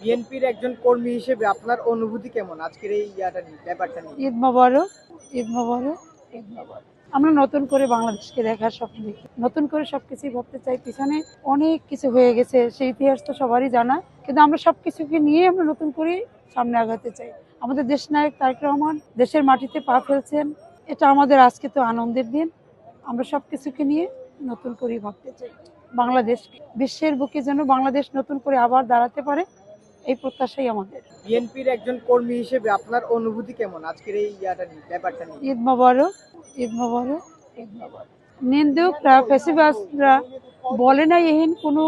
বিএনপির একজন কর্মী হিসেবে আপনার অনুভূতি কেমন আজকের এই ব্যাপারটা নিয়ে? ঈদ মোবারক, ঈদ মোবারক, ঈদ মোবারক। আমরা নতুন করে বাংলাদেশকে দেখার স্বপ্ন দেখি, নতুন করে সবকিছু ভাবতে চাই। পিছনে অনেক কিছু হয়ে গেছে, সেই ইতিহাস তো সবারই জানা, কিন্তু আমরা সবকিছুকে নিয়ে আমরা নতুন করে সামনে আগাতে চাই। আমাদের দেশ নায়ক তারেক রহমান দেশের মাটিতে পা ফেলছেন, এটা আমাদের আজকে তো আনন্দের দিন। আমরা সবকিছুকে নিয়ে নতুন করে ভাবতে চাই। বাংলাদেশ বিশ্বের বুকে যেন বাংলাদেশ নতুন করে আবার দাঁড়াতে পারে, এই প্রত্যাশাই আমাদের। বিএনপির একজন কর্মী হিসেবে আপনার অনুভূতি কেমন আজকের এই ব্যাপারটা নিয়ে? ঈদ মোবারক, ঈদ মোবারক, ঈদ মোবারক। নিন্দুকরা ফেসিবাসরা বলে না এহেন কোনো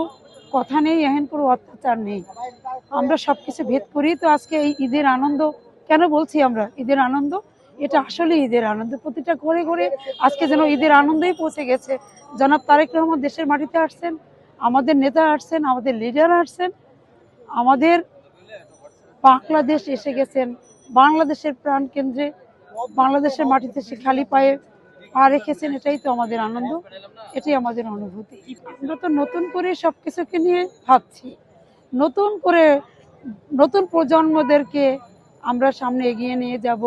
কথা নেই, এহেন কোনো অত্যাচার নেই। আমরা সবকিছু ভেদ করি তো আজকে এই ঈদের আনন্দ। কেন বলছি আমরা ঈদের আনন্দ? এটা আসলে ঈদের আনন্দ। প্রতিটা ঘরে ঘরে আজকে যেন ঈদের আনন্দই পৌঁছে গেছে। জনাব তারেক রহমান দেশের মাটিতে আসছেন, আমাদের নেতা আসছেন, আমাদের লিডার আসছেন, আমাদের বাংলাদেশ এসে গেছেন। বাংলাদেশের প্রাণ কেন্দ্রে, বাংলাদেশের মাটিতে সে খালি পায়ে পা রেখেছেন, এটাই তো আমাদের আনন্দ, এটাই আমাদের অনুভূতি। আমরা তো নতুন করে সবকিছুকে নিয়ে ভাবছি, নতুন করে নতুন প্রজন্মদেরকে আমরা সামনে এগিয়ে নিয়ে যাব।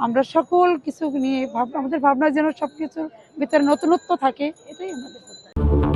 আমরা সকল কিছু নিয়ে আমাদের ভাবনা যেন সবকিছুর ভিতরে নতুনত্ব থাকে, এটাই আমাদের কথা।